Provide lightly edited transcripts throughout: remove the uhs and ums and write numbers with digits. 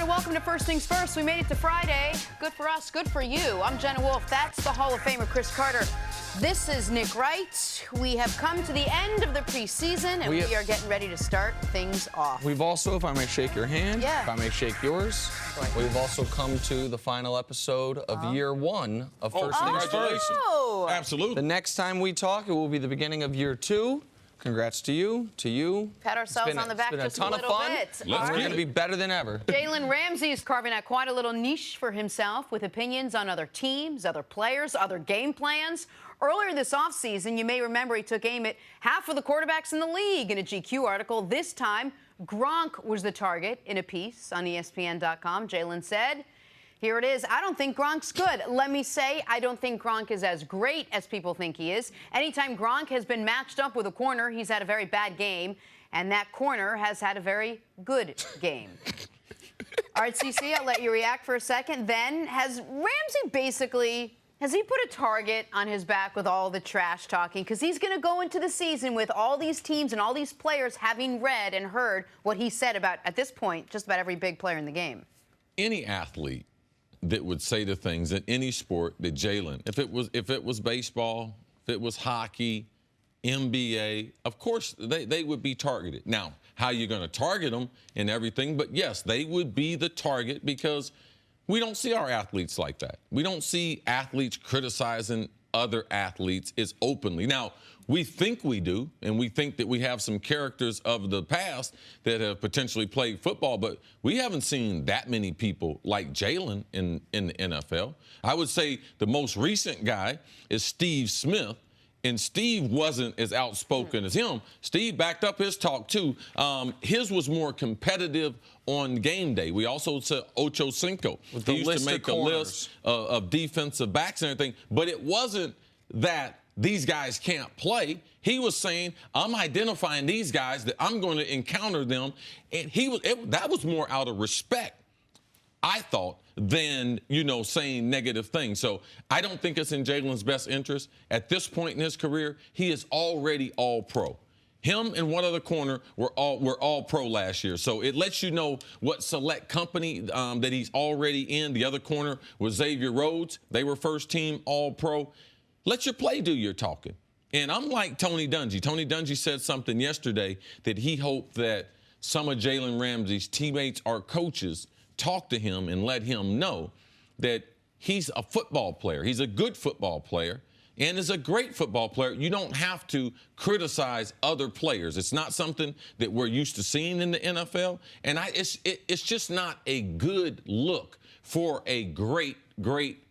welcome to First Things First. We made it to Friday. Good for us, good for you. I'm Jenna Wolfe. That's the Hall of Famer Cris Carter. This is Nick Wright. We have come to the end of the preseason, and we are getting ready to start things off. We've also, if I may shake your hand, if I may shake yours, we've also come to the final episode of year one of First Things First. Absolutely. The next time we talk, it will be the beginning of year two. Congrats to you, Pat ourselves on the back just a little bit. It's going to be better than ever. Jalen Ramsey is carving out quite a little niche for himself with opinions on other teams, other players, other game plans. Earlier this offseason, you may remember he took aim at half of the quarterbacks in the league in a GQ article. This time, Gronk was the target in a piece on ESPN.com. Jalen said, here it is. I don't think Gronk's good. Let me say, I don't think Gronk is as great as people think he is. Anytime Gronk has been matched up with a corner, he's had a very bad game, and that corner has had a very good game. All right, CC, I'll let you react for a second. Then, has he put a target on his back with all the trash talking? Because he's going to go into the season with all these teams and all these players having read and heard what he said about, at this point, just about every big player in the game. Any athlete that would say the things in any sport that Jalen, if it was baseball, if it was hockey, NBA, of course they would be targeted. Now, how you're going to target them and everything, but yes, they would be the target because we don't see our athletes like that. We don't see athletes criticizing other athletes as openly. Now, we think we do, and we think that we have some characters of the past that have potentially played football, but we haven't seen that many people like Jalen in the NFL. I would say the most recent guy is Steve Smith, and Steve wasn't as outspoken as him. Steve backed up his talk, too. His was more competitive on game day. We also said Ocho Cinco. He used to make a list of defensive backs and everything, but it wasn't that these guys can't play. He was saying, I'm identifying these guys that I'm going to encounter them. And that was more out of respect, I thought, than, saying negative things. So I don't think it's in Jalen's best interest. At this point in his career, he is already all-pro. Him and one other corner were all pro last year. So it lets you know what select company that he's already in. The other corner was Xavier Rhodes. They were first team all-pro. Let your play do your talking. And I'm like Tony Dungy. Tony Dungy said something yesterday that he hoped that some of Jalen Ramsey's teammates or coaches talk to him and let him know that he's a football player. He's a good football player and is a great football player. You don't have to criticize other players. It's not something that we're used to seeing in the NFL. And it's just not a good look for a great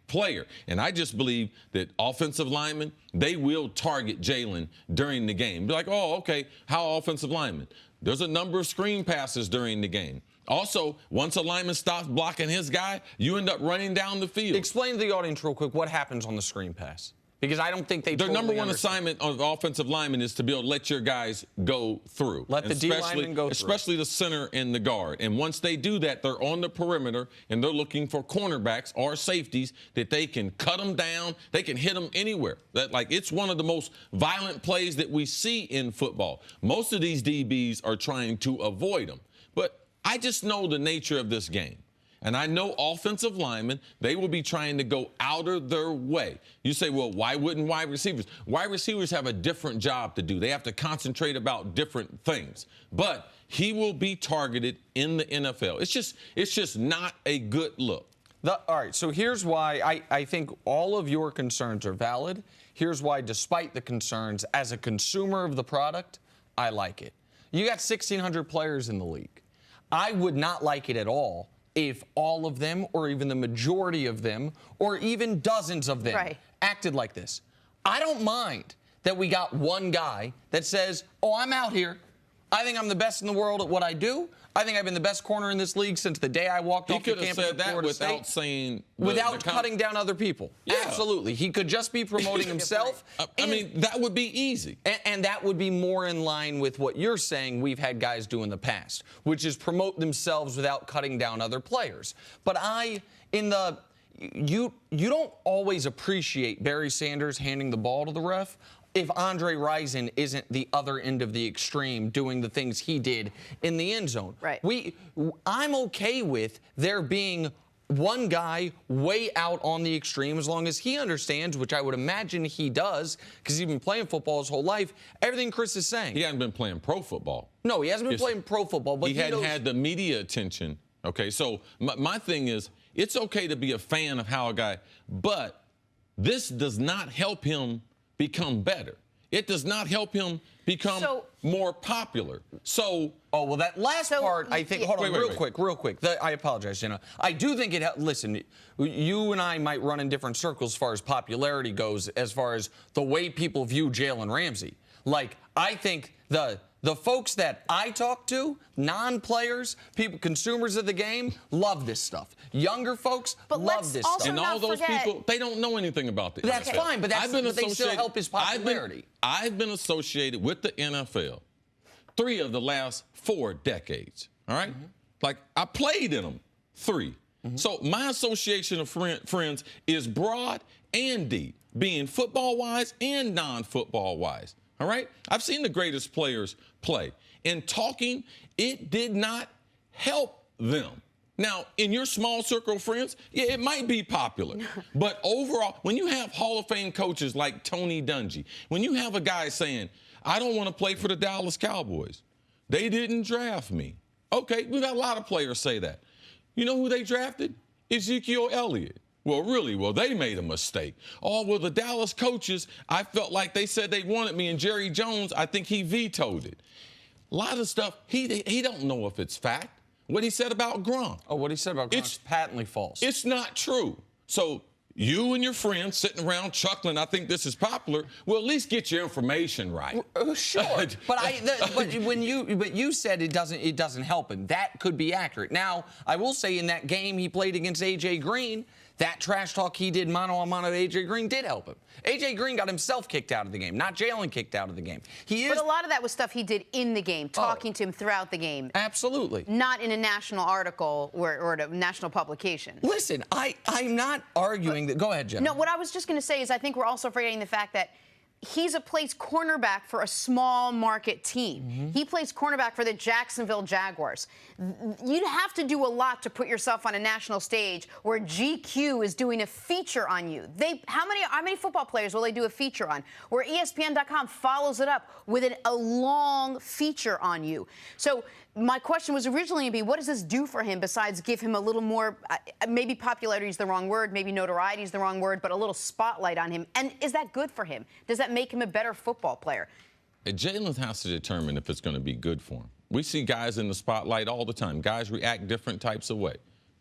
player. And I just believe that offensive linemen, they will target Jalen during the game. Be like, oh, okay, how offensive linemen? There's a number of screen passes during the game. Also, once a lineman stops blocking his guy, you end up running down the field. Explain to the audience real quick what happens on the screen pass. Because I don't think they Their number one assignment of offensive linemen is to be able to let your guys go through. Let the D linemen go through. Especially the center and the guard. And once they do that, they're on the perimeter, and they're looking for cornerbacks or safeties that they can cut them down. They can hit them anywhere. It's one of the most violent plays that we see in football. Most of these DBs are trying to avoid them. But I just know the nature of this game. And I know offensive linemen, they will be trying to go out of their way. You say, well, why wouldn't wide receivers? Wide receivers have a different job to do. They have to concentrate about different things. But he will be targeted in the NFL. It's just not a good look. All right, so here's why I think all of your concerns are valid. Here's why, despite the concerns, as a consumer of the product, I like it. You got 1,600 players in the league. I would not like it at all if all of them, or even the majority of them, or even dozens of them acted like this. I don't mind that we got one guy that says, oh, I'm out here. I think I'm the best in the world at what I do. I think I've been the best corner in this league since the day I walked off the campus. He could have said that without saying... Without cutting down other people. Yeah. Absolutely. He could just be promoting himself. I mean, that would be easy. And that would be more in line with what you're saying we've had guys do in the past, which is promote themselves without cutting down other players. But you don't always appreciate Barry Sanders handing the ball to the ref. if Andre Rison isn't the other end of the extreme doing the things he did in the end zone. Right. I'm okay with there being one guy way out on the extreme as long as he understands, which I would imagine he does because he's been playing football his whole life, everything Cris is saying. He hasn't been playing pro football. No, he hasn't been playing pro football, but he hadn't had the media attention. Okay, so my thing is, it's okay to be a fan of how a guy, but this does not help him become better. It does not help him become more popular. So, well, that last part, I think. Hold on, real quick. I apologize, Jenna. I do think it. Listen, you and I might run in different circles as far as popularity goes, as far as the way people view Jalen Ramsey. Like, I think the folks that I talk to, non-players, people, consumers of the game, love this stuff. Younger folks love this stuff. And all those people, they don't know anything about this. That's fine, but they still help his popularity. I've been associated with the NFL 3 of the last 4 decades, all right? Like, I played in them 3. So my association of friends is broad and deep, being football-wise and non-football-wise. All right? I've seen the greatest players play. In talking, it did not help them. Now, in your small circle of friends, yeah, it might be popular. But overall, when you have Hall of Fame coaches like Tony Dungy, when you have a guy saying, I don't want to play for the Dallas Cowboys, they didn't draft me. Okay, we've got a lot of players say that. You know who they drafted? Ezekiel Elliott. Well, they made a mistake. Oh, well, the Dallas coaches, I felt like they said they wanted me, and Jerry Jones, I think he vetoed it. A lot of stuff, he don't know if it's fact. What he said about Gronk. Oh, what he said about Gronk is patently false. It's not true. So you and your friends sitting around chuckling, I think this is popular, well, at least get your information right. Sure. but you said it doesn't help him. That could be accurate. Now, I will say in that game he played against A.J. Green, that trash talk he did mano-a-mano to A.J. Green did help him. A.J. Green got himself kicked out of the game, not Jalen kicked out of the game. But a lot of that was stuff he did in the game, talking to him throughout the game. Absolutely. Not in a national article or a national publication. Listen, I'm not arguing that. Go ahead, Jenna. No, what I was just going to say is I think we're also forgetting the fact that he's a place cornerback for a small market team. He plays cornerback for the Jacksonville Jaguars. You'd have to do a lot to put yourself on a national stage where GQ is doing a feature on you. How many football players will they do a feature on? Where ESPN.com follows it up with a long feature on you. So my question was originally going to be, what does this do for him besides give him a little more, maybe popularity is the wrong word, maybe notoriety is the wrong word, but a little spotlight on him? And is that good for him? Does that make him a better football player? Jalen has to determine if it's going to be good for him. We see guys in the spotlight all the time. Guys react different types of way.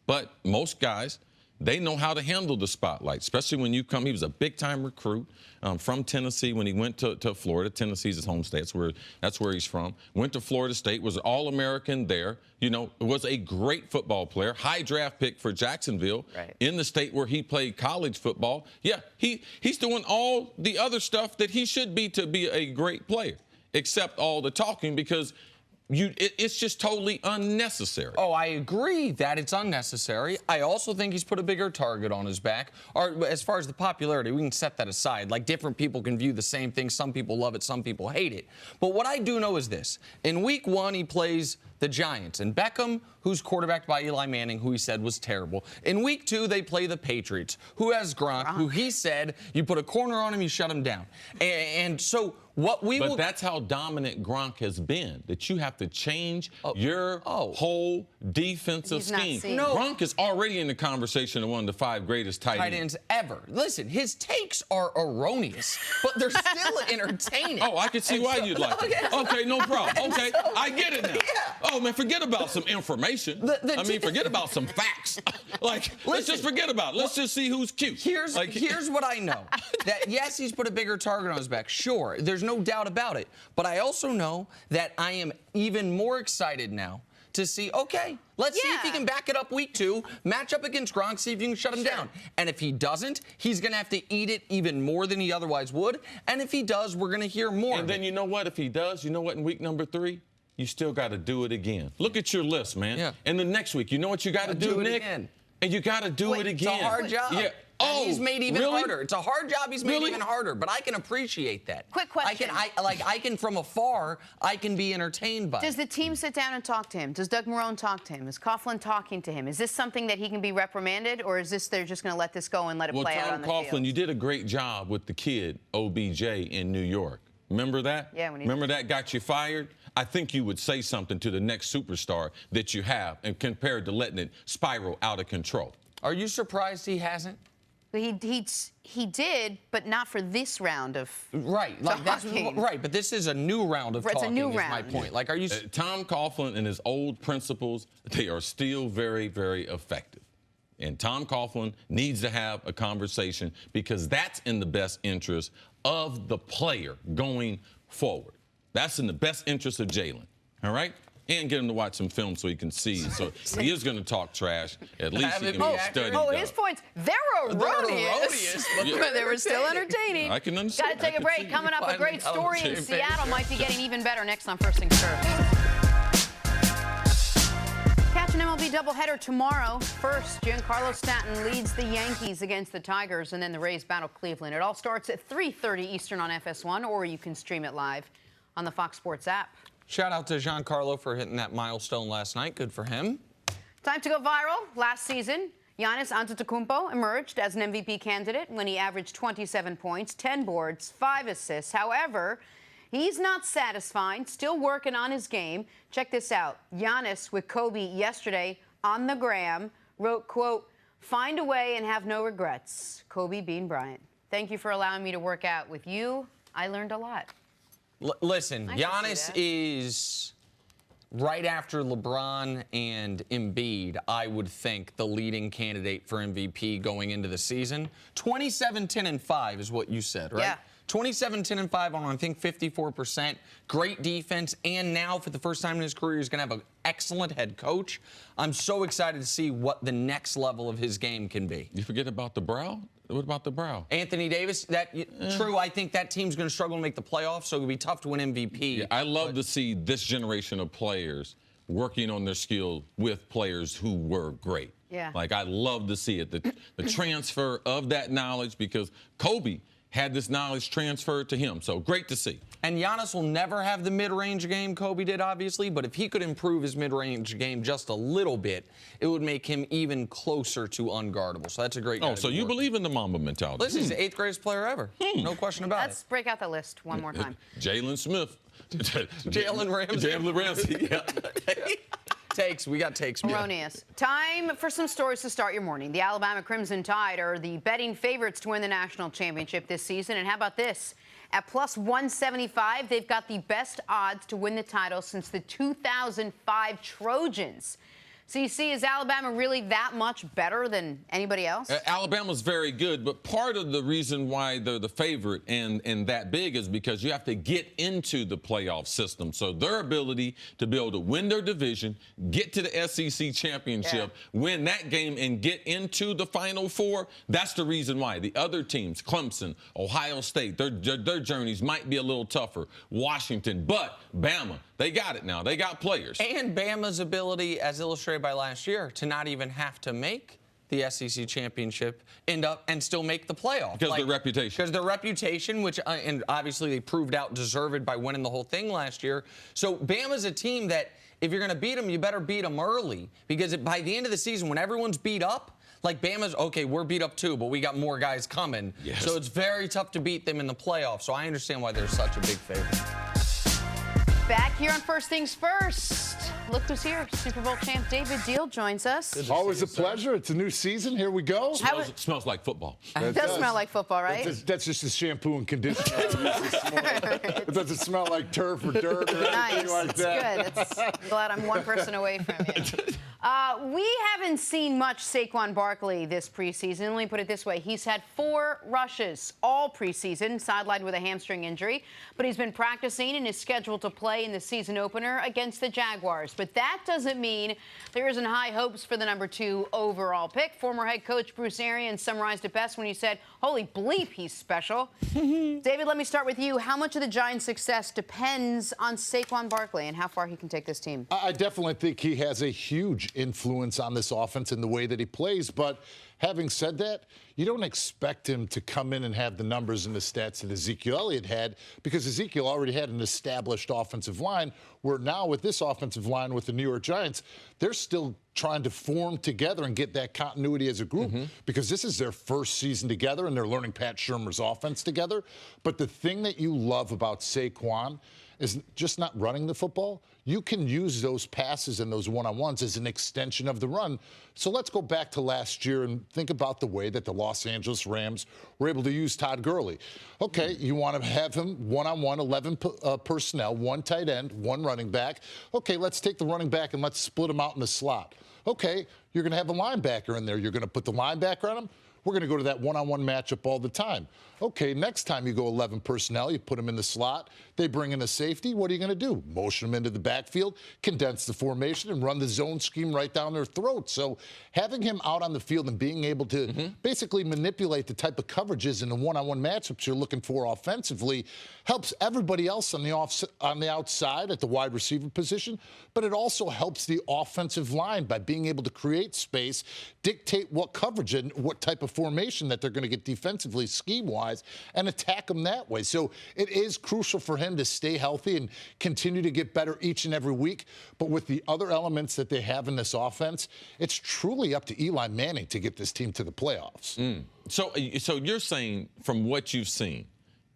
But most guys, they know how to handle the spotlight, especially when you come. He was a big-time recruit from Tennessee when he went to Florida. Tennessee's his home state. That's where he's from. Went to Florida State, was an All-American there. You know, was a great football player, high draft pick for Jacksonville in the state where he played college football. Yeah, he's doing all the other stuff that he should be to be a great player, except all the talking because it's just totally unnecessary. Oh, I agree that it's unnecessary. I also think he's put a bigger target on his back. Or as far as the popularity, we can set that aside. Like, different people can view the same thing. Some people love it, some people hate it. But what I do know is this. In week 1, he plays the Giants. And Beckham, who's quarterbacked by Eli Manning, who he said was terrible. In week 2, they play the Patriots, who has Gronk, who he said you put a corner on him, you shut him down. And so But that's how dominant Gronk has been, that you have to change your whole defensive scheme. Gronk is already in the conversation of one of the 5 greatest tight ends ever. Listen, his takes are erroneous, but they're still entertaining. Oh, I can see why you'd like it. Okay, no problem. Okay, I get it now. Yeah. Oh, man, forget about some information. Forget about some facts. Let's just forget about it. Let's just see who's cute. Here's what I know. That, yes, he's put a bigger target on his back. Sure, there's no doubt about it. But I also know that I am even more excited now to see, okay, let's see if he can back it up week 2, match up against Gronk, see if you can shut him down. And if he doesn't, he's going to have to eat it even more than he otherwise would. And if he does, we're going to hear more. And then you know what? If he does, you know what, in week number 3? You still got to do it again. Look at your list, man. Yeah. And the next week, you know what you got to do, Nick? Again. And you got to do it again. It's a hard job. Yeah. And he's made even really? harder. It's a hard job. He's made Really? even harder. But I can appreciate that. Quick question. I can from afar. I can be entertained by. Does the team sit down and talk to him? Does Doug Marrone talk to him? Is Coughlin talking to him? Is this something that he can be reprimanded, or is this they're just going to let this go and let it play out on the Tom field? Coughlin, you did a great job with the kid OBJ in New York. Remember that? Yeah. Remember that got you fired? I think you would say something to the next superstar that you have, and compared to letting it spiral out of control. Are you surprised he hasn't? He did, but not for this round of Right, like that's talking. right. But this is a new round of It's a talking. new is round. my point. Like, are you? Tom Coughlin and his old principles, they are still very, very effective. And Tom Coughlin needs to have a conversation because that's in the best interest of the player going forward. That's in the best interest of Jalen. All right? And get him to watch some film so he can see. So he is going to talk trash. At least he can be studied. Oh, his points, they're erroneous. But they were still entertaining. I can understand. Got to take a break. Coming up, a great story in Seattle might be getting even better next on First Things First. Catch an MLB doubleheader tomorrow. First, Giancarlo Stanton leads the Yankees against the Tigers, and then the Rays battle Cleveland. It all starts at 3:30 Eastern on FS1, or you can stream it live on the Fox Sports app. Shout out to Giancarlo for hitting that milestone last night. Good for him. Time to go viral. Last season, Giannis Antetokounmpo emerged as an MVP candidate when he averaged 27 points, 10 boards, 5 assists. However, he's not satisfied, still working on his game. Check this out. Giannis with Kobe yesterday on the gram wrote, quote, "Find a way and have no regrets. Kobe Bean Bryant. Thank you for allowing me to work out with you. I learned a lot." Listen, I can Giannis see that. is right after LeBron and Embiid, I would think, the leading candidate for MVP going into the season. 27, 10, and 5 is what you said, right? Yeah. 27, 10, and 5 on, I think, 54%. Great defense. And now, for the first time in his career, he's going to have an excellent head coach. I'm so excited to see what the next level of his game can be. You forget about the brow? What about the brow? Anthony Davis, true. I think that team's going to struggle to make the playoffs, so it'll be tough to win MVP. Yeah, I love to see this generation of players working on their skill with players who were great. Yeah. Like, I love to see it, the transfer of that knowledge, because Kobe had this knowledge transferred to him. So great to see. And Giannis will never have the mid-range game Kobe did, obviously, but if he could improve his mid-range game just a little bit, it would make him even closer to unguardable. So that's a great guy. Oh, so you believe in the Mamba mentality? Listen, he's the 8th greatest player ever. No question about Let's break out the list one more time. Jalen Smith. Jalen Ramsey. Jalen Ramsey, yeah. We got takes. Erroneous. Time for some stories to start your morning. The Alabama Crimson Tide are the betting favorites to win the national championship this season. And how about this? At plus 175, they've got the best odds to win the title since the 2005 Trojans. CC, is Alabama really that much better than anybody else? Alabama's very good, but part of the reason why they're the favorite and that big is because you have to get into the playoff system. So their ability to be able to win their division, get to the SEC championship, win that game, and get into the Final Four, that's the reason why. The other teams, Clemson, Ohio State, their journeys might be a little tougher. Washington, but Bama, they got it now. They got players. And Bama's ability, as illustrated by last year, to not even have to make the SEC championship, end up and still make the playoff. Because their reputation. Because their reputation, which, and obviously they proved out deserved by winning the whole thing last year. So Bama's a team that, if you're going to beat them, you better beat them early. Because by the end of the season, when everyone's beat up, like Bama's, okay, we're beat up too, but we got more guys coming. Yes. So it's very tough to beat them in the playoffs. So I understand why they're such a big favorite. Back here on First Things First. Look who's here. Super Bowl champ David Deal joins us. Always a pleasure. It's a new season. Here we go. Smells like football. It does smell like football, right? That's just the shampoo and conditioner. It doesn't smell like turf or dirt or anything like that. Good. I'm glad I'm one person away from you. We haven't seen much Saquon Barkley this preseason. Let me put it this way. He's had 4 rushes all preseason, sidelined with a hamstring injury. But he's been practicing and is scheduled to play in the season opener against the Jaguars. But that doesn't mean there isn't high hopes for the number 2 overall pick. Former head coach Bruce Arians summarized it best when he said, "Holy bleep, he's special." David, let me start with you. How much of the Giants' success depends on Saquon Barkley and how far he can take this team? I definitely think he has a huge influence on this offense and the way that he plays, but Having said that, you don't expect him to come in and have the numbers and the stats that Ezekiel Elliott had, because Ezekiel already had an established offensive line, where now with this offensive line with the New York Giants, they're still trying to form together and get that continuity as a group, because this is their first season together and they're learning Pat Shurmur's offense together. But the thing that you love about Saquon is just not running the football. You can use those passes and those one-on-ones as an extension of the run. So let's go back to last year and think about the way that the Los Angeles Rams were able to use Todd Gurley. Okay, you want to have him one-on-one, 11 personnel, one tight end, one running back. Okay, let's take the running back and let's split him out in the slot. Okay, you're going to have a linebacker in there. You're going to put the linebacker on him. We're going to go to that one-on-one matchup all the time. Okay, next time you go 11 personnel, you put them in the slot, they bring in a safety, what are you going to do? Motion them into the backfield, condense the formation, and run the zone scheme right down their throat. So having him out on the field and being able to basically manipulate the type of coverages in the one-on-one matchups you're looking for offensively helps everybody else on the outside at the wide receiver position, but it also helps the offensive line by being able to create space, dictate what coverage and what type of formation that they're going to get defensively, scheme-wise, and attack them that way. So it is crucial for him to stay healthy and continue to get better each and every week. But with the other elements that they have in this offense, it's truly up to Eli Manning to get this team to the playoffs. So you're saying from what you've seen,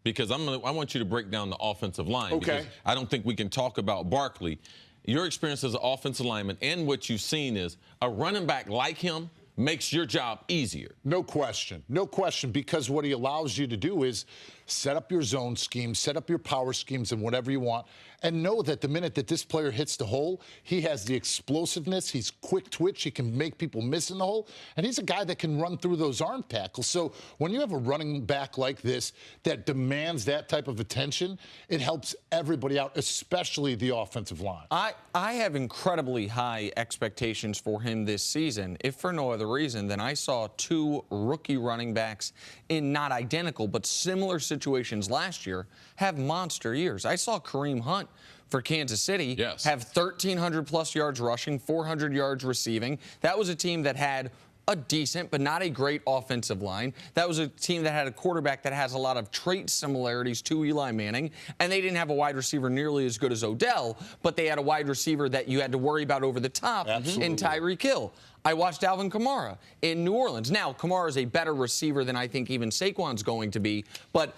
because I want you to break down the offensive line. Okay. Because I don't think we can talk about Barkley. Your experience as an offensive lineman and what you've seen is a running back like him makes your job easier. No question. No question, because what he allows you to do is set up your zone scheme, set up your power schemes and whatever you want, and know that the minute that this player hits the hole, he has the explosiveness, he's quick twitch, he can make people miss in the hole, and he's a guy that can run through those arm tackles. So when you have a running back like this that demands that type of attention, it helps everybody out, especially the offensive line. I have incredibly high expectations for him this season, if for no other reason than I saw two rookie running backs in not identical but similar situations last year have monster years. I saw Kareem Hunt for Kansas City have 1,300-plus yards rushing, 400 yards receiving. That was a team that had a decent but not a great offensive line. That was a team that had a quarterback that has a lot of trait similarities to Eli Manning, and they didn't have a wide receiver nearly as good as Odell, but they had a wide receiver that you had to worry about over the top in Tyreek Hill. I watched Alvin Kamara in New Orleans. Now, Kamara is a better receiver than I think even Saquon's going to be, but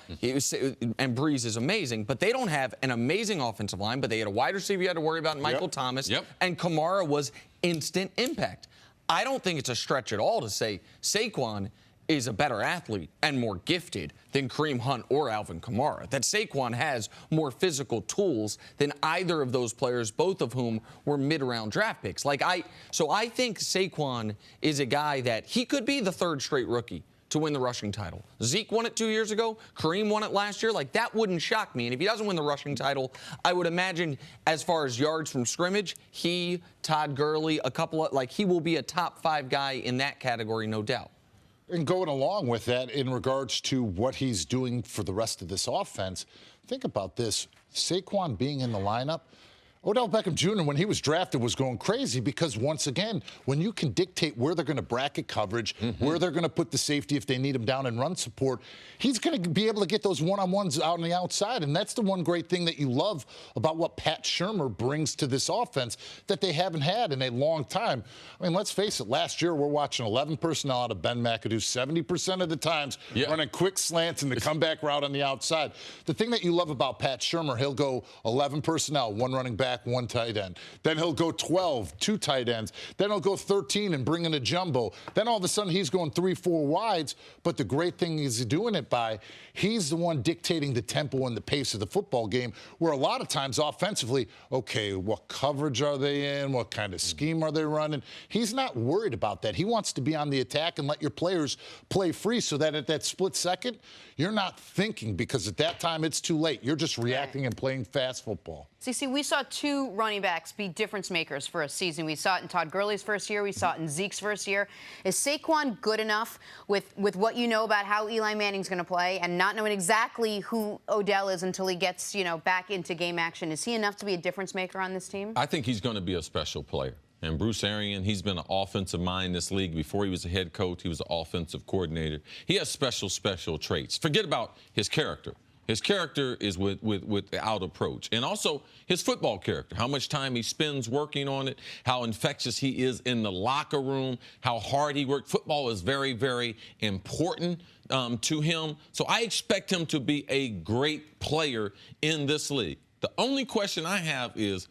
and Breeze is amazing, but they don't have an amazing offensive line, but they had a wide receiver you had to worry about, Michael Thomas, and Kamara was instant impact. I don't think it's a stretch at all to say Saquon is a better athlete and more gifted than Kareem Hunt or Alvin Kamara. That Saquon has more physical tools than either of those players, both of whom were mid-round draft picks. So I think Saquon is a guy that he could be the third straight rookie to win the rushing title. Zeke won it 2 years ago. Kareem won it last year. That wouldn't shock me. And if he doesn't win the rushing title, I would imagine as far as yards from scrimmage, he, Todd Gurley, he will be a top 5 guy in that category, no doubt. And going along with that, in regards to what he's doing for the rest of this offense, think about this. Saquon being in the lineup, Odell Beckham Jr., when he was drafted, was going crazy because, once again, when you can dictate where they're going to bracket coverage, where they're going to put the safety if they need him down in run support, he's going to be able to get those one-on-ones out on the outside. And that's the one great thing that you love about what Pat Shurmur brings to this offense that they haven't had in a long time. I mean, let's face it, last year we're watching 11 personnel out of Ben McAdoo 70% of the times, running quick slants and the comeback route on the outside. The thing that you love about Pat Shurmur, he'll go 11 personnel, one running back, one tight end. Then he'll go 12, two tight ends. Then he'll go 13 and bring in a jumbo. Then all of a sudden he's going 3-4 wides. But the great thing is doing it by, he's the one dictating the tempo and the pace of the football game, where a lot of times offensively, okay, what coverage are they in? What kind of scheme are they running? He's not worried about that. He wants to be on the attack and let your players play free so that at that split second, you're not thinking, because at that time it's too late. You're just reacting and playing fast football. See, we saw two running backs be difference makers for a season. We saw it in Todd Gurley's first year. We saw it in Zeke's first year. Is Saquon good enough with what you know about how Eli Manning's going to play and not knowing exactly who Odell is until he gets, back into game action? Is he enough to be a difference maker on this team? I think he's going to be a special player. And Bruce Arians, he's been an offensive mind in this league. Before he was a head coach, he was an offensive coordinator. He has special traits. Forget about his character. His character is with the out approach. And also his football character, how much time he spends working on it, how infectious he is in the locker room, how hard he worked. Football is very, very important to him. So I expect him to be a great player in this league. The only question I have is,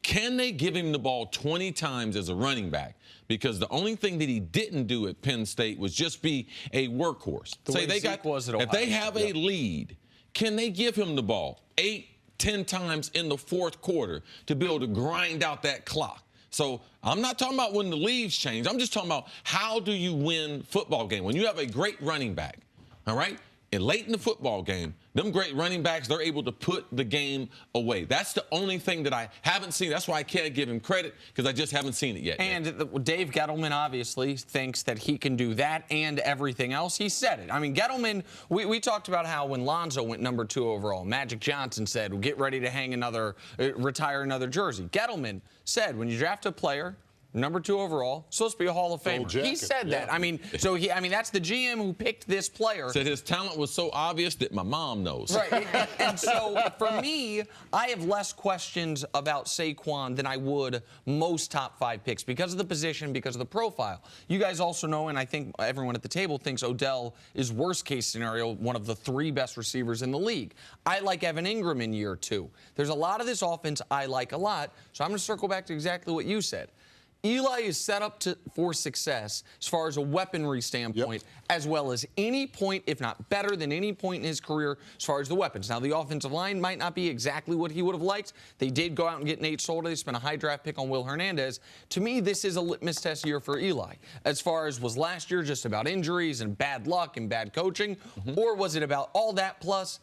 can they give him the ball 20 times as a running back? Because the only thing that he didn't do at Penn State was just be a workhorse. If they have a lead, can they give him the ball 8, 10 times in the fourth quarter to be able to grind out that clock? So I'm not talking about when the leaves change. I'm just talking about how do you win football game when you have a great running back, all right? And late in the football game, them great running backs, they're able to put the game away. That's the only thing that I haven't seen. That's why I can't give him credit, because I just haven't seen it yet. And Dave Gettleman obviously thinks that he can do that and everything else. He said it. I mean, Gettleman, we talked about how when Lonzo went #2 overall, Magic Johnson said, well, get ready to retire another jersey. Gettleman said, when you draft a player, #2 overall, supposed to be a Hall of Famer. He said that. I mean, that's the GM who picked this player. Said his talent was so obvious that my mom knows. Right. And so for me, I have less questions about Saquon than I would most top 5 picks because of the position, because of the profile. You guys also know, and I think everyone at the table thinks Odell is worst case scenario, one of the 3 best receivers in the league. I like Evan Ingram in year 2. There's a lot of this offense I like a lot. So I'm going to circle back to exactly what you said. Eli is set up for success as far as a weaponry standpoint, as well as any point, if not better than any point in his career as far as the weapons. Now, the offensive line might not be exactly what he would have liked. They did go out and get Nate Solder. They spent a high draft pick on Will Hernandez. To me, this is a litmus test year for Eli. As far as was last year just about injuries and bad luck and bad coaching, or was it about all that plus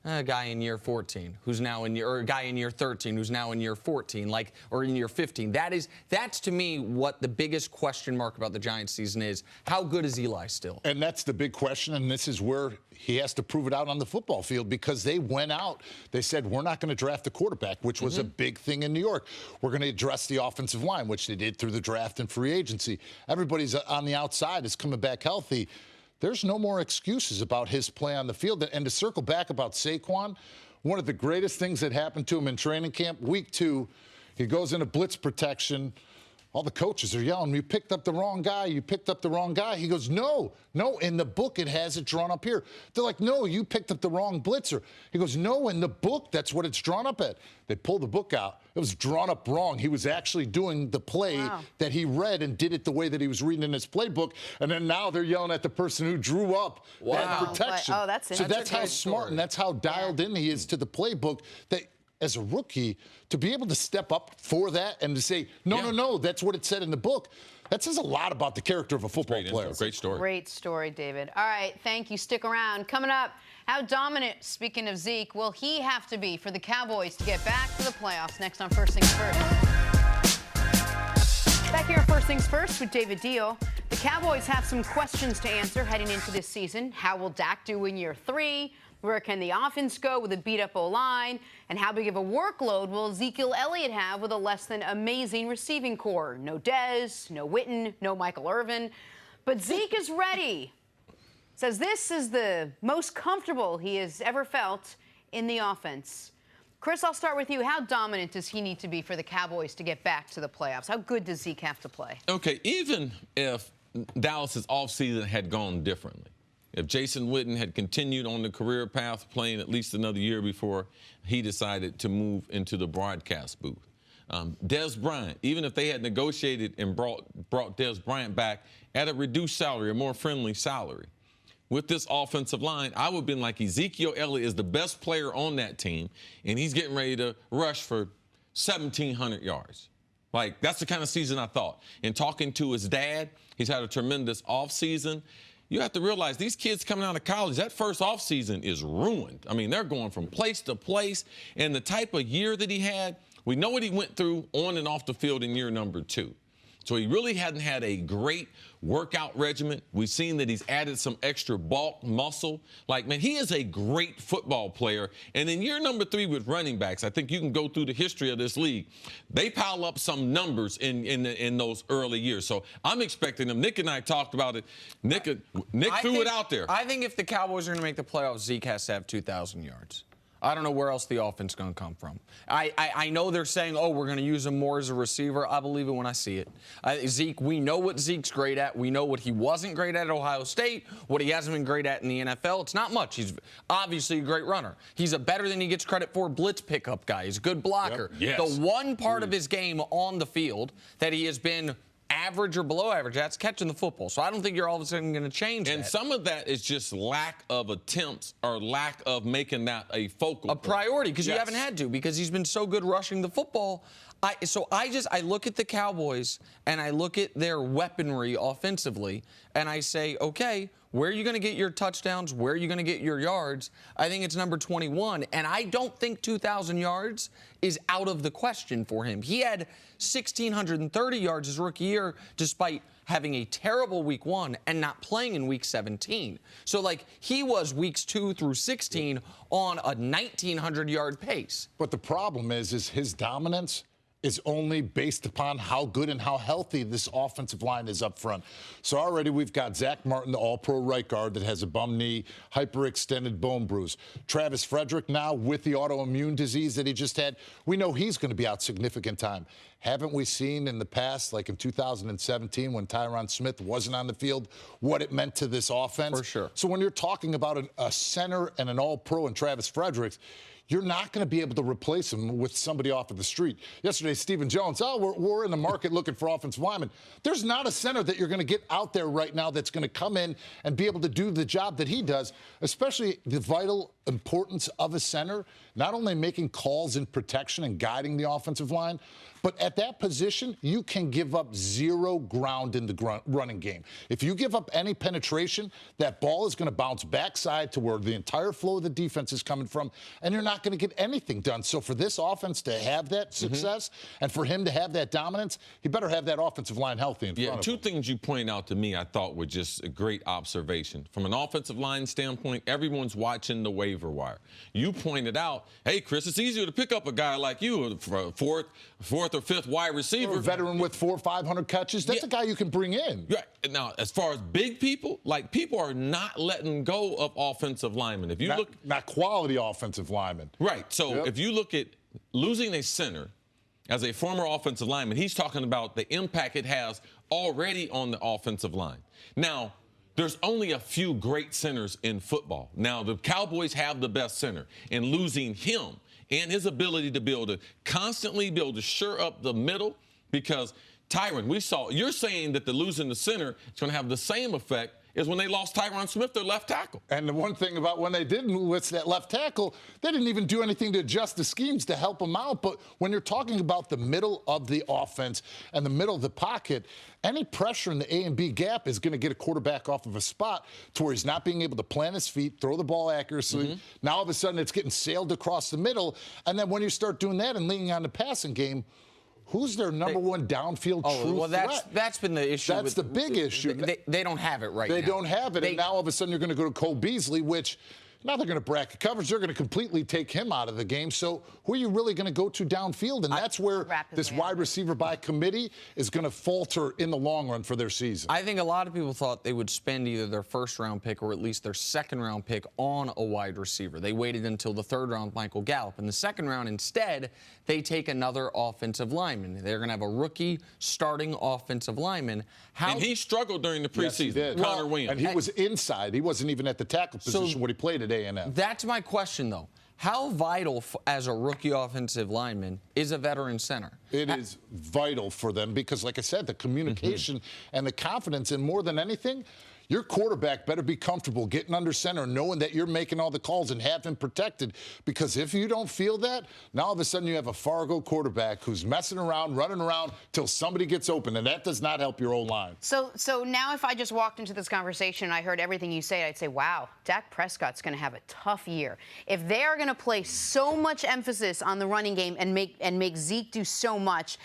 a guy in year 14 who's now or a guy in year 13 who's now in year 14, or in year 15. That's to me what the biggest question mark about the Giants season is. How good is Eli still? And that's the big question, and this is where he has to prove it out on the football field, because they went out. They said, we're not going to draft a quarterback, which was a big thing in New York. We're going to address the offensive line, which they did through the draft and free agency. Everybody's on the outside is coming back healthy. There's no more excuses about his play on the field. And to circle back about Saquon, one of the greatest things that happened to him in training camp, week 2, he goes into blitz protection. All the coaches are yelling, you picked up the wrong guy, you picked up the wrong guy. He goes, no, in the book it has it drawn up here. They're like, no, you picked up the wrong blitzer. He goes, no, in the book, that's what it's drawn up at. They pulled the book out. It was drawn up wrong. He was actually doing the play that he read and did it the way that he was reading in his playbook. And then now they're yelling at the person who drew up that protection. Oh, that's so that's how smart and that's how dialed in he is to the playbook that as a rookie, to be able to step up for that and to say, no, that's what it said in the book, that says a lot about the character of a football player. Great story. Great story, David. All right, thank you. Stick around. Coming up, how dominant, speaking of Zeke, will he have to be for the Cowboys to get back to the playoffs? Next on First Things First. Back here on First Things First with David Deal. The Cowboys have some questions to answer heading into this season. How will Dak do in year 3? Where can the offense go with a beat-up O-line? And how big of a workload will Ezekiel Elliott have with a less than amazing receiving core? No Dez, no Witten, no Michael Irvin. But Zeke is ready. Says this is the most comfortable he has ever felt in the offense. Cris, I'll start with you. How dominant does he need to be for the Cowboys to get back to the playoffs? How good does Zeke have to play? Okay, even if Dallas's offseason had gone differently, if Jason Witten had continued on the career path playing at least another year before he decided to move into the broadcast booth. Dez Bryant, even if they had negotiated and brought Dez Bryant back at a reduced salary, a more friendly salary, with this offensive line, I would have been like, Ezekiel Elliott is the best player on that team, and he's getting ready to rush for 1,700 yards. Like, that's the kind of season I thought. And talking to his dad, he's had a tremendous offseason. You have to realize these kids coming out of college, that first offseason is ruined. I mean, they're going from place to place. And the type of year that he had, we know what he went through on and off the field in year number 2. So he really hadn't had a great workout regimen. We've seen that he's added some extra bulk muscle. Like, man, he is a great football player. And in year number 3 with running backs, I think you can go through the history of this league. They pile up some numbers in those early years. So I'm expecting them. Nick and I talked about it. Nick threw it out there. I think if the Cowboys are going to make the playoffs, Zeke has to have 2,000 yards. I don't know where else the offense is going to come from. I know they're saying, oh, we're going to use him more as a receiver. I believe it when I see it. Zeke, we know what Zeke's great at. We know what he wasn't great at Ohio State, what he hasn't been great at in the NFL. It's not much. He's obviously a great runner. He's a better than he gets credit for blitz pickup guy. He's a good blocker. Yep. Yes. The one part of his game on the field that he has been average or below average, that's catching the football. So I don't think you're all of a sudden going to change that. And some of that is just lack of attempts or lack of making that a focal priority, because yes. you haven't had to, because he's been so good rushing the football. I look at the Cowboys and I look at their weaponry offensively and I say, okay, where are you going to get your touchdowns? Where are you going to get your yards? I think it's number 21, and I don't think 2,000 yards is out of the question for him. He had 1,630 yards his rookie year despite having a terrible week 1 and not playing in week 17. So, like, he was weeks 2 through 16 on a 1,900-yard pace. But the problem is his dominance is only based upon how good and how healthy this offensive line is up front. So already we've got Zach Martin, the all-pro right guard that has a bum knee, hyperextended bone bruise. Travis Frederick now with the autoimmune disease that he just had. We know he's going to be out significant time. Haven't we seen in the past, like in 2017 when Tyron Smith wasn't on the field, what it meant to this offense? For sure. So when you're talking about a center and an all-pro and Travis Frederick, you're not going to be able to replace him with somebody off of the street. Yesterday, Stephen Jones, we're in the market looking for offensive linemen. There's not a center that you're going to get out there right now that's going to come in and be able to do the job that he does, especially the vital importance of a center, not only making calls in protection and guiding the offensive line, but at that position, you can give up 0 ground in the running game. If you give up any penetration, that ball is going to bounce backside to where the entire flow of the defense is coming from, and you're not going to get anything done. So for this offense to have that success and for him to have that dominance, he better have that offensive line healthy in front of him. Two things you point out to me I thought were just a great observation. From an offensive line standpoint, everyone's watching the waiver wire. You pointed out, hey, Chris, it's easier to pick up a guy like you, for fourth or fifth wide receiver. Or a veteran with 400 or 500 catches. That's a guy you can bring in. Right. Now, as far as big people, like, people are not letting go of offensive linemen. If you not quality offensive linemen. Right. So if you look at losing a center as a former offensive lineman, he's talking about the impact it has already on the offensive line. Now, there's only a few great centers in football. Now, the Cowboys have the best center, and losing him and his ability to be able to constantly be able to shore up the middle, because Tyron, you're saying that the losing the center is going to have the same effect as when they lost Tyron Smith, their left tackle. And the one thing about when they didn't lose that left tackle, they didn't even do anything to adjust the schemes to help him out. But when you're talking about the middle of the offense and the middle of the pocket, any pressure in the A and B gap is going to get a quarterback off of a spot to where he's not being able to plant his feet, throw the ball accurately. Now, all of a sudden, it's getting sailed across the middle. And then when you start doing that and leaning on the passing game, who's their number one downfield true threat? That's been the issue. That's the big issue. They don't have it right now. They don't have it, and now all of a sudden you're going to go to Cole Beasley, which now they're going to bracket coverage. They're going to completely take him out of the game. So who are you really going to go to downfield? And that's where this wide receiver by committee is going to falter in the long run for their season. I think a lot of people thought they would spend either their first-round pick or at least their second-round pick on a wide receiver. They waited until the third round, Michael Gallup. In the second round, instead, they take another offensive lineman. They're going to have a rookie starting offensive lineman. And he struggled during the preseason. Yes, he did. Connor Williams. And he was inside. He wasn't even at the tackle position when he played at A&M. That's my question, though. How vital as a rookie offensive lineman is a veteran center? It is vital for them because, like I said, the communication and the confidence, and more than anything, your quarterback better be comfortable getting under center, knowing that you're making all the calls and have him protected. Because if you don't feel that, now all of a sudden you have a Fargo quarterback who's messing around, running around till somebody gets open, and that does not help your O-line. So now if I just walked into this conversation and I heard everything you say, I'd say, wow, Dak Prescott's going to have a tough year. If they are going to place so much emphasis on the running game and make Zeke do so much,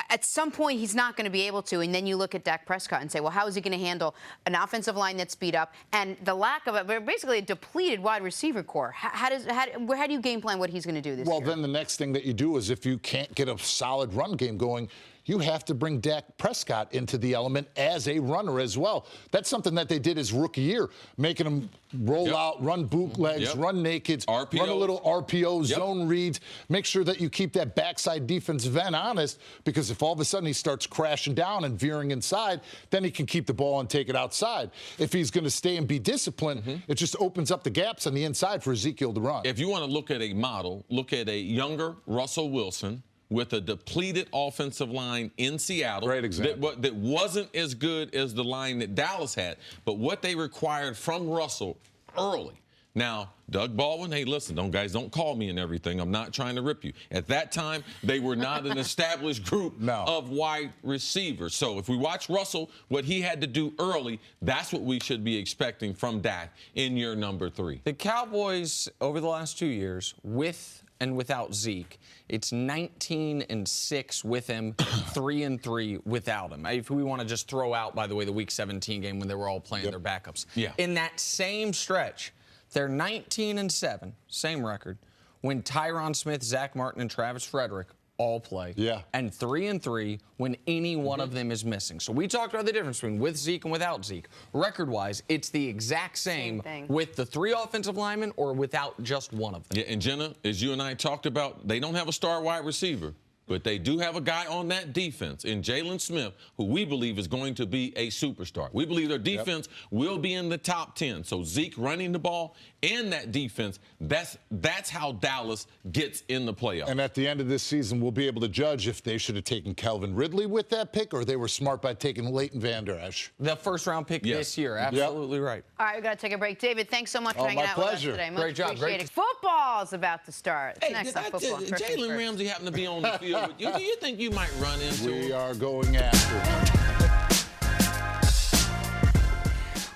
at some point he's not going to be able to, and then you look at Dak Prescott and say, well, how is he going to handle an offensive line that's beat up and the lack of basically a depleted wide receiver core? How do you game plan what he's going to do this year? Well, then the next thing that you do is if you can't get a solid run game going, you have to bring Dak Prescott into the element as a runner as well. That's something that they did his rookie year, making him roll out, run bootlegs, run nakeds, RPO. run a little RPO, zone reads. Make sure that you keep that backside defensive end honest, because if all of a sudden he starts crashing down and veering inside, then he can keep the ball and take it outside. If he's going to stay and be disciplined, it just opens up the gaps on the inside for Ezekiel to run. If you want to look at a model, look at a younger Russell Wilson with a depleted offensive line in Seattle. Great example. That wasn't as good as the line that Dallas had, but what they required from Russell early. Now, Doug Baldwin, hey, listen, don't call me and everything. I'm not trying to rip you. At that time, they were not an established group of wide receivers. So if we watch Russell, what he had to do early, that's what we should be expecting from Dak in year number 3. The Cowboys, over the last 2 years, with and without Zeke, it's 19-6 with him, 3-3 without him. If we want to just throw out, by the way, the Week 17 game when they were all playing their backups. Yeah. In that same stretch, they're 19-7, same record, when Tyron Smith, Zach Martin, and Travis Frederick all play. Yeah. And 3-3 when any one of them is missing. So we talked about the difference between with Zeke and without Zeke. Record-wise, it's the exact same thing with the 3 offensive linemen or without just one of them. Yeah, and Jenna, as you and I talked about, they don't have a star wide receiver, but they do have a guy on that defense in Jalen Smith, who we believe is going to be a superstar. We believe their defense will be in the top 10. So Zeke running the ball and that defense, that's how Dallas gets in the playoffs. And at the end of this season, we'll be able to judge if they should have taken Calvin Ridley with that pick or they were smart by taking Leighton Vander Esch. The first-round pick this year, absolutely right. All right, we've got to take a break. David, thanks so much for hanging out with us today. Much Great job. appreciated. Football's about to start. Hey, Next on football. Jalen Ramsey happened to be on the field with you. Do you think you might run into him? We are going after him.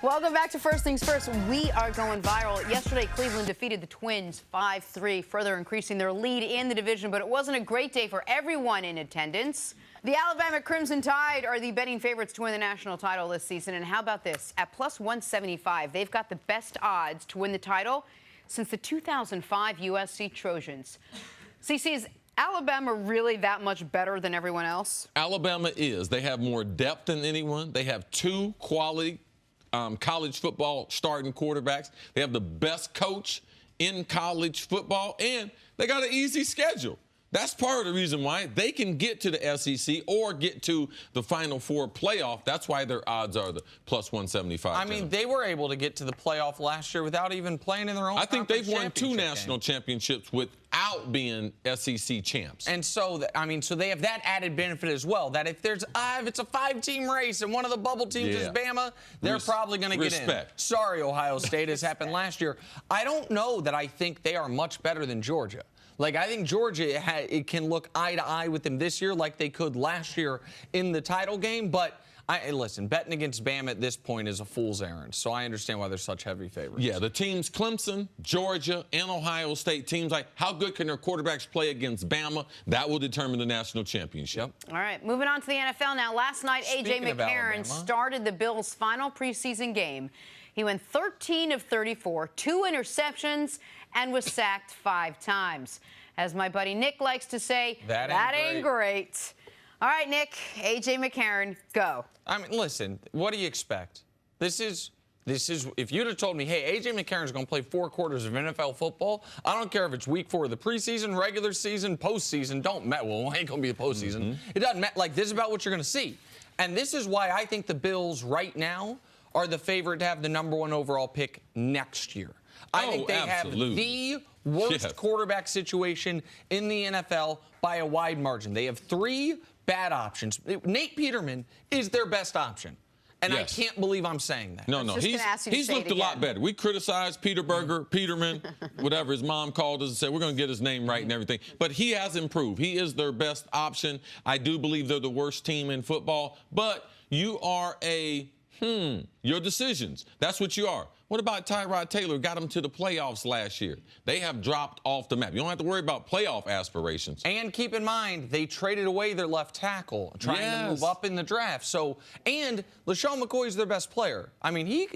Welcome back to First Things First. We are going viral. Yesterday, Cleveland defeated the Twins 5-3, further increasing their lead in the division, but it wasn't a great day for everyone in attendance. The Alabama Crimson Tide are the betting favorites to win the national title this season. And how about this? At plus 175, they've got the best odds to win the title since the 2005 USC Trojans. CC, is Alabama really that much better than everyone else? Alabama is. They have more depth than anyone. They have 2 quality college football starting quarterbacks. They have the best coach in college football, and they got an easy schedule. That's part of the reason why they can get to the SEC or get to the Final Four playoff. That's why their odds are the plus 175. I mean, they were able to get to the playoff last year without even playing in their own. I think they've won 2 national championships without being SEC champs. And so, so they have that added benefit as well, that if it's a 5-team race and one of the bubble teams is Bama, they're probably going to get in. Sorry, Ohio State, has happened last year. I don't know that I think they are much better than Georgia. Like, I think Georgia it can look eye to eye with them this year like they could last year in the title game. But, listen, betting against Bama at this point is a fool's errand. So I understand why they're such heavy favorites. Yeah, the teams Clemson, Georgia, and Ohio State teams, like how good can their quarterbacks play against Bama? That will determine the national championship. All right, moving on to the NFL now. Last night, A.J. McCarron started the Bills' final preseason game. He went 13 of 34, 2 interceptions, and was sacked 5 times. As my buddy Nick likes to say, that ain't great. All right, Nick, A.J. McCarron, go. I mean, listen, what do you expect? This is, if you'd have told me, hey, A.J. McCarron's going to play 4 quarters of NFL football, I don't care if it's week 4 of the preseason, regular season, postseason, don't matter. Well, it ain't going to be the postseason. It doesn't matter. Like, this is about what you're going to see. And this is why I think the Bills right now are the favorite to have the #1 overall pick next year. I think they have the worst quarterback situation in the NFL by a wide margin. They have 3 bad options. Nate Peterman is their best option. And I can't believe I'm saying that. No, he's looked a lot better. We criticized Peterman, whatever his mom called us and said, we're going to get his name right and everything. But he has improved. He is their best option. I do believe they're the worst team in football. But you are your decisions. That's what you are. What about Tyrod Taylor? Got them to the playoffs last year. They have dropped off the map. You don't have to worry about playoff aspirations. And keep in mind, they traded away their left tackle, trying to move up in the draft. So, and LaShawn McCoy's their best player. I mean,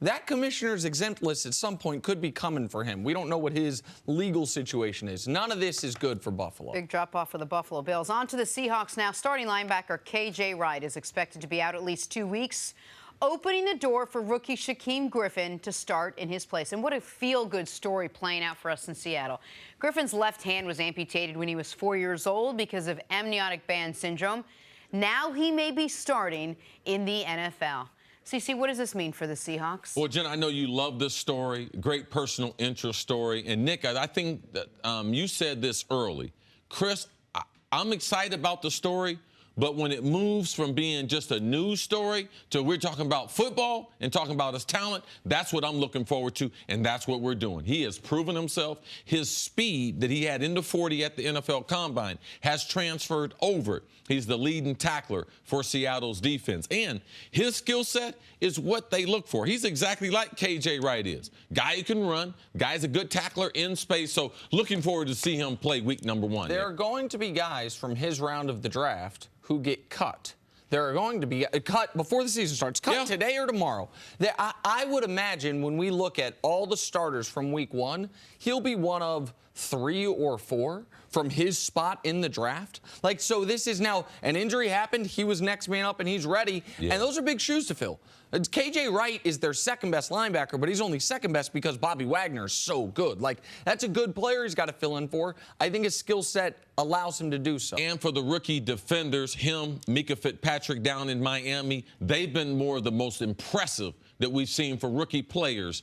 that commissioner's exempt list at some point could be coming for him. We don't know what his legal situation is. None of this is good for Buffalo. Big drop-off for the Buffalo Bills. On to the Seahawks now. Starting linebacker K.J. Wright is expected to be out at least 2 weeks, opening the door for rookie Shaquem Griffin to start in his place. And what a feel-good story playing out for us in Seattle. Griffin's left hand was amputated when he was 4 years old because of amniotic band syndrome. Now he may be starting in the NFL. CC, what does this mean for the Seahawks? Well, Jenna, I know you love this story, great personal interest story. And, Nick, I think that you said this early. Cris, I'm excited about the story, but when it moves from being just a news story to we're talking about football and talking about his talent, that's what I'm looking forward to, and that's what we're doing. He has proven himself. His speed that he had in the 40 at the NFL Combine has transferred over. He's the leading tackler for Seattle's defense. And his skill set is what they look for. He's exactly like K.J. Wright is. Guy who can run. Guy's a good tackler in space. So looking forward to see him play week number 1. There are going to be guys from his round of the draft who get cut. There are going to be cut before the season starts, cut today or tomorrow. I would imagine when we look at all the starters from week 1, he'll be one of 3 or 4 from his spot in the draft. Like, so this is now an injury happened. He was next man up and he's ready. Yeah. And those are big shoes to fill. K.J. Wright is their second best linebacker, but he's only second best because Bobby Wagner is so good. Like, that's a good player he's got to fill in for. I think his skill set allows him to do so. And for the rookie defenders, him, Mika Fitzpatrick down in Miami, they've been more of the most impressive that we've seen for rookie players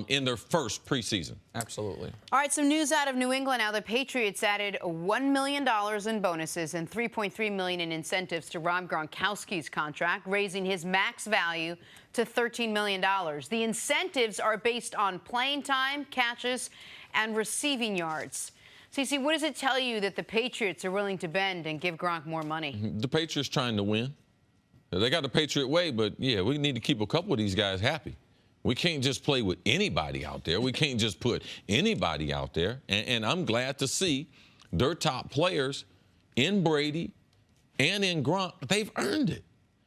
in their first preseason. Absolutely. All right, some news out of New England now. The Patriots added $1 million in bonuses and $3.3 million in incentives to Rob Gronkowski's contract, raising his max value to $13 million. The incentives are based on playing time, catches, and receiving yards. CC, what does it tell you that the Patriots are willing to bend and give Gronk more money? The Patriots trying to win. They got the Patriot way, but, yeah, we need to keep a couple of these guys happy. We can't just play with anybody out there. We can't just put anybody out there. And I'm glad to see their top players in Brady and in Gronk. They've earned it.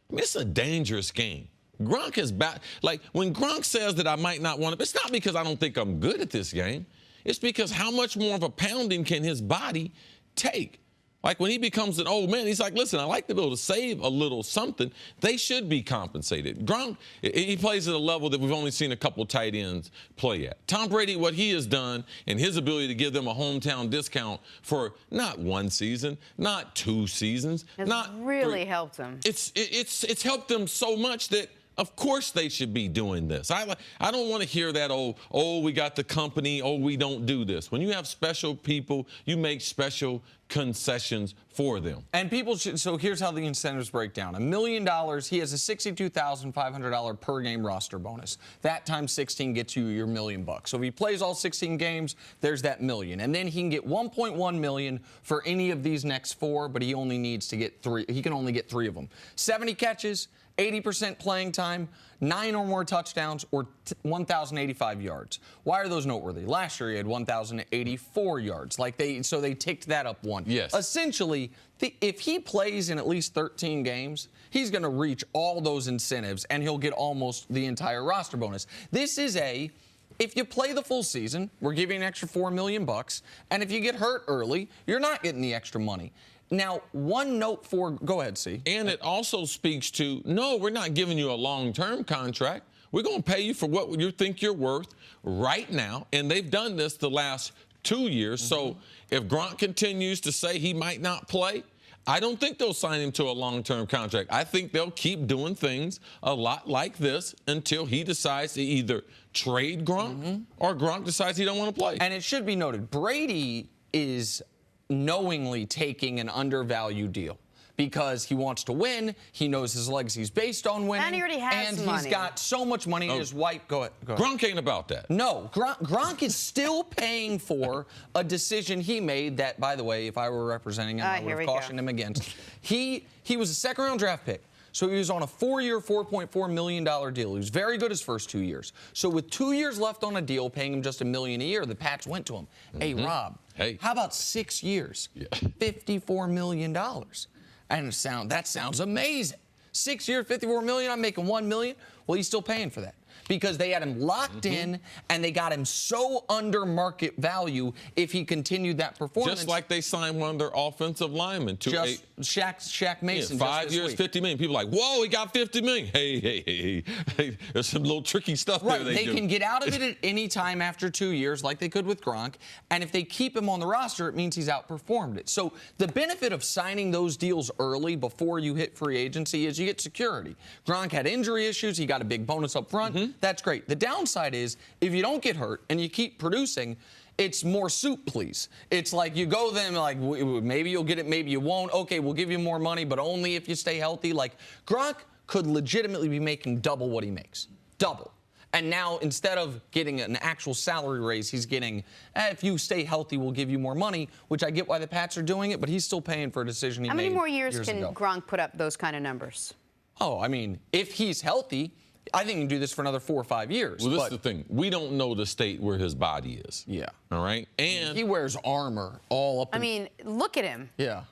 I mean, it's a dangerous game. Gronk is back. Like, when Gronk says that I might not want to, it's not because I don't think I'm good at this game. It's because how much more of a pounding can his body take? Like, when he becomes an old man, he's like, listen, I like to be able to save a little something. They should be compensated. Gronk, he plays at a level that we've only seen a couple tight ends play at. Tom Brady, what he has done and his ability to give them a hometown discount for not 1 season, not 2 seasons, has not really 3. Helped them. It's helped them so much that, of course, they should be doing this. I don't want to hear that, oh, we got the company, oh, we don't do this. When you have special people, you make special concessions for them. And people should, so here's how the incentives break down. $1 million, he has a $62,500 per game roster bonus. That times 16 gets you your $1 million bucks. So if he plays all 16 games, there's that $1 million. And then he can get $1.1 million for any of these next 4, but he only needs to get 3. He can only get 3 of them. 70 catches, 80% playing time, 9 or more touchdowns, or 1,085 yards. Why are those noteworthy? Last year he had 1,084 yards. So they ticked that up 1. Yes. Essentially, if he plays in at least 13 games, he's going to reach all those incentives, and he'll get almost the entire roster bonus. This is if you play the full season, we're giving an extra $4 million bucks, and if you get hurt early, you're not getting the extra money. Now, one note go ahead, C. And it also speaks to, no, we're not giving you a long-term contract. We're going to pay you for what you think you're worth right now. And they've done this the last 2 years. Mm-hmm. So if Gronk continues to say he might not play, I don't think they'll sign him to a long-term contract. I think they'll keep doing things a lot like this until he decides to either trade Gronk or Gronk decides he don't want to play. And it should be noted, Brady is knowingly taking an undervalued deal because he wants to win. He knows his legacy is based on winning. And he already has and money. He's got so much money in his wife. Go ahead. Gronk ain't about that. No, Gronk is still paying for a decision he made that, by the way, if I were representing him, I would have cautioned him against. He was a second-round draft pick. So he was on a 4-year, $4.4 million deal. He was very good his first 2 years. So with 2 years left on a deal, paying him just $1 million a year, the Pats went to him. Hey, Rob, how about 6 years? $54 million. And that sounds amazing. 6 years, $54 million, I'm making $1 million. Well, he's still paying for that, because they had him locked in, and they got him so under market value if he continued that performance. Just like they signed one of their offensive linemen to Shaq Mason. 5 years, $50 million. People are like, whoa, he got $50 million. Hey, there's some little tricky stuff there. They can get out of it at any time after 2 years, like they could with Gronk. And if they keep him on the roster, it means he's outperformed it. So the benefit of signing those deals early before you hit free agency is you get security. Gronk had injury issues. He got a big bonus up front. That's great. The downside is if you don't get hurt and you keep producing, it's more soup, please. It's like you go then like, maybe you'll get it, maybe you won't. Okay, we'll give you more money, but only if you stay healthy. Like Gronk could legitimately be making double what he makes. Double. And now instead of getting an actual salary raise, he's getting, if you stay healthy, we'll give you more money, which I get why the Pats are doing it, but he's still paying for a decision he made. How many more years can ago. Gronk put up those kind of numbers? Oh, I mean, if he's healthy, I think he can do this for another 4 or 5 years. Well, this is the thing. We don't know the state where his body is. Yeah. All right? And he wears armor all up. I mean, look at him. Yeah.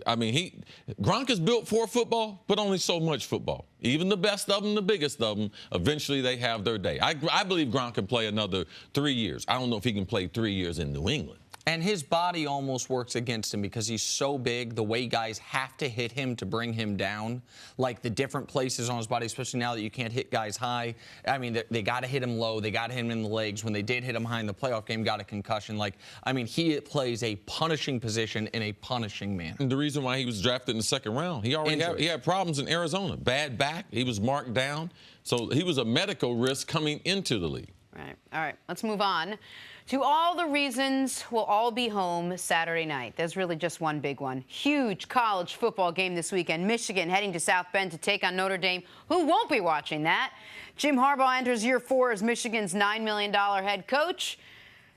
I mean, Gronk is built for football, but only so much football. Even the best of them, the biggest of them, eventually they have their day. I believe Gronk can play another 3 years. I don't know if he can play 3 years in New England. And his body almost works against him because he's so big, the way guys have to hit him to bring him down, like the different places on his body, especially now that you can't hit guys high. I mean, they got to hit him low. They got to hit him in the legs. When they did hit him high in the playoff game, got a concussion. Like, I mean, he plays a punishing position in a punishing manner. And the reason why he was drafted in the second round, he had problems in Arizona. Bad back. He was marked down. So he was a medical risk coming into the league. Right. All right. Let's move on to all the reasons we'll all be home Saturday night. There's really just one big one. Huge college football game this weekend. Michigan heading to South Bend to take on Notre Dame. Who won't be watching that? Jim Harbaugh enters year 4 as Michigan's $9 million head coach.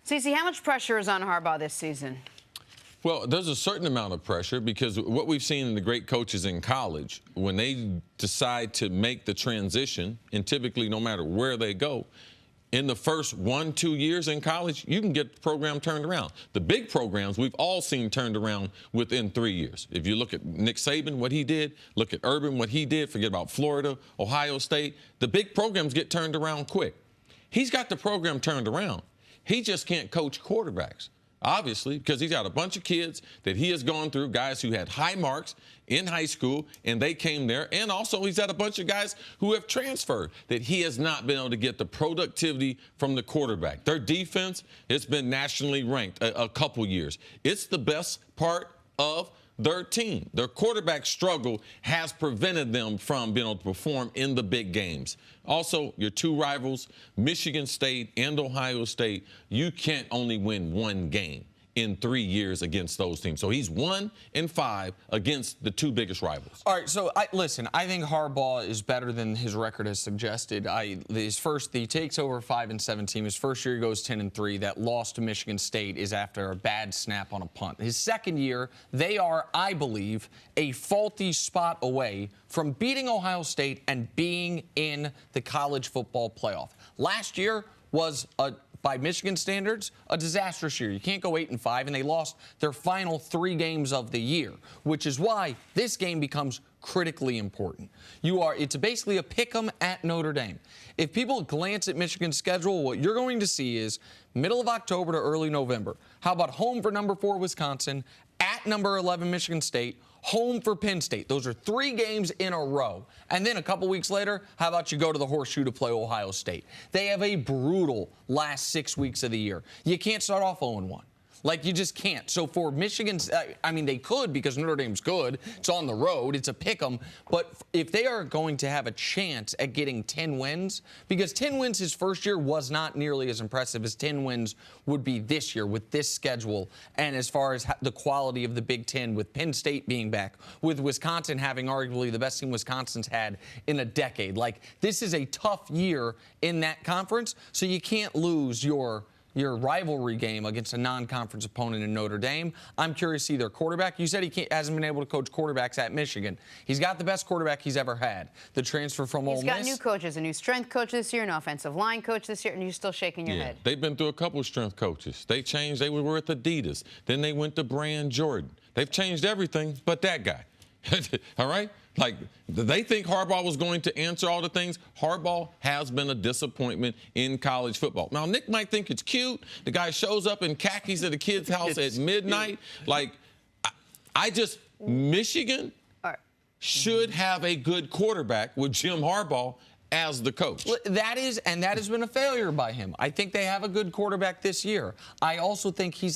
Cece, how much pressure is on Harbaugh this season? Well, there's a certain amount of pressure because what we've seen in the great coaches in college, when they decide to make the transition, and typically no matter where they go, in the first 1-2 years in college, you can get the program turned around. The big programs we've all seen turned around within 3 years. If you look at Nick Saban, what he did, look at Urban, what he did, forget about Florida, Ohio State, the big programs get turned around quick. He's got the program turned around. He just can't coach quarterbacks. Obviously, because he's got a bunch of kids that he has gone through, guys who had high marks in high school, and they came there. And also, he's had a bunch of guys who have transferred that he has not been able to get the productivity from the quarterback. Their defense, it's been nationally ranked a couple years. It's the best part of their team. Their quarterback struggle has prevented them from being able to perform in the big games. Also, your two rivals, Michigan State and Ohio State, you can't only win one game in 3 years against those teams. So he's 1-5 against the two biggest rivals. All right, so listen, I think Harbaugh is better than his record has suggested. He takes over 5-7 team. His first year he goes 10-3. That loss to Michigan State is after a bad snap on a punt. His second year, they are, I believe, a faulty spot away from beating Ohio State and being in the college football playoff. Last year was by Michigan standards, a disastrous year. You can't go 8-5, and they lost their final 3 games of the year, which is why this game becomes critically important. It's basically a pick-em at Notre Dame. If people glance at Michigan's schedule, what you're going to see is middle of October to early November. How about home for number 4 Wisconsin, at number 11 Michigan State, home for Penn State. Those are 3 games in a row. And then a couple weeks later, how about you go to the Horseshoe to play Ohio State? They have a brutal last 6 weeks of the year. You can't start off 0-1. Like, you just can't. So for Michigan's, I mean, they could because Notre Dame's good. It's on the road. It's a pick 'em. But if they are going to have a chance at getting 10 wins, because 10 wins his first year was not nearly as impressive as 10 wins would be this year with this schedule. And as far as the quality of the Big Ten, with Penn State being back, with Wisconsin having arguably the best team Wisconsin's had in a decade. Like, this is a tough year in that conference, so you can't lose your your rivalry game against a non-conference opponent in Notre Dame. I'm curious to see their quarterback. You said he hasn't been able to coach quarterbacks at Michigan. He's got the best quarterback he's ever had. The transfer from Ole Miss. He's got new coaches, a new strength coach this year, an offensive line coach this year, and you're still shaking your head. They've been through a couple of strength coaches. They changed. They were with Adidas. Then they went to Brand Jordan. They've changed everything but that guy. All right? Like, they think Harbaugh was going to answer all the things. Harbaugh has been a disappointment in college football. Now, Nick might think it's cute. The guy shows up in khakis at a kid's house at midnight. Like, Michigan should have a good quarterback with Jim Harbaugh as the coach. That has been a failure by him. I think they have a good quarterback this year. I also think he's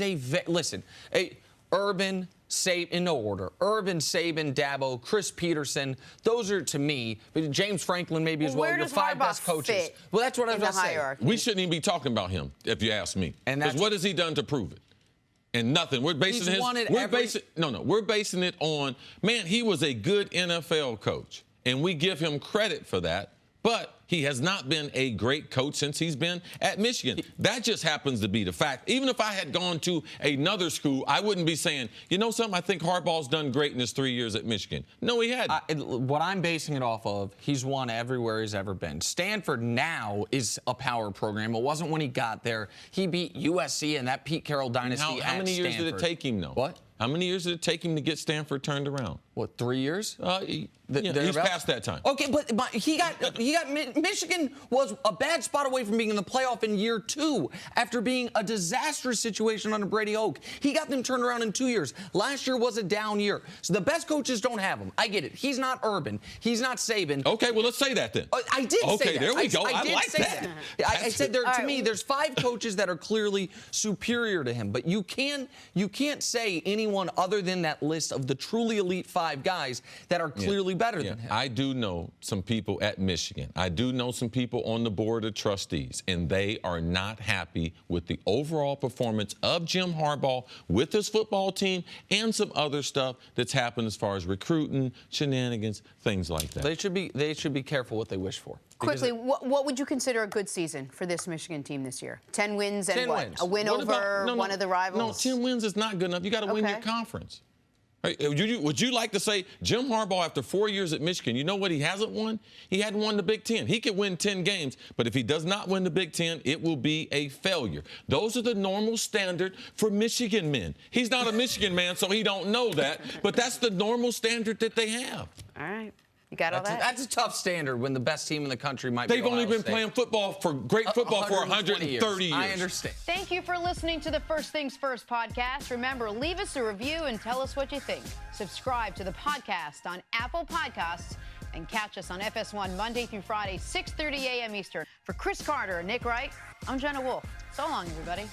Urban, Saban, in no order. Urban, Saban, Dabo, Chris Peterson. Those are, to me, James Franklin maybe as well. Where Your does five Harbaugh best coaches. fit Well, that's what I was in the going to say. hierarchy? We shouldn't even be talking about him, if you ask me. Because what has he done to prove it? And nothing. We're basing we're basing it on, man, he was a good NFL coach, and we give him credit for that. But he has not been a great coach since he's been at Michigan. That just happens to be the fact. Even if I had gone to another school, I wouldn't be saying, you know something, I think Harbaugh's done great in his 3 years at Michigan. No, he hadn't. What I'm basing it off of, he's won everywhere he's ever been. Stanford now is a power program. It wasn't when he got there. He beat USC and that Pete Carroll dynasty How many years did it take him, though? What? How many years did it take him to get Stanford turned around? What, 3 years? He's past that time. Okay, but Michigan was a bad spot away from being in the playoff in year 2 after being a disastrous situation under Brady Hoke. He got them turned around in 2 years. Last year was a down year. So the best coaches don't have him. I get it. He's not Urban. He's not Saban. Okay, well, let's say that then. I did say that. Okay, there we go. I did like say that. I said to me, there's 5 coaches that are clearly superior to him. But you can't say anyone other than that list of the truly elite 5 guys that are clearly better than him. I do know some people at Michigan. I do know some people on the board of trustees, and they are not happy with the overall performance of Jim Harbaugh with his football team and some other stuff that's happened as far as recruiting, shenanigans, things like that. They should be careful what they wish for. Quickly, what would you consider a good season for this Michigan team this year? 10 wins and 10 what? wins. A win over one of the rivals? No, 10 wins is not good enough. You got to win your conference. Right? Would you like to say Jim Harbaugh, after 4 years at Michigan, you know what he hasn't won? He hadn't won the Big Ten. He could win 10 games, but if he does not win the Big Ten, it will be a failure. Those are the normal standard for Michigan men. He's not a Michigan man, so he don't know that, but that's the normal standard that they have. All right. You got all that? That's a tough standard when the best team in the country might be They've only been Ohio State. playing football for great football for 130 years. I understand. Thank you for listening to the First Things First podcast. Remember, leave us a review and tell us what you think. Subscribe to the podcast on Apple Podcasts and catch us on FS1 Monday through Friday, 6:30 a.m. Eastern. For Cris Carter and Nick Wright, I'm Jenna Wolfe. So long, everybody.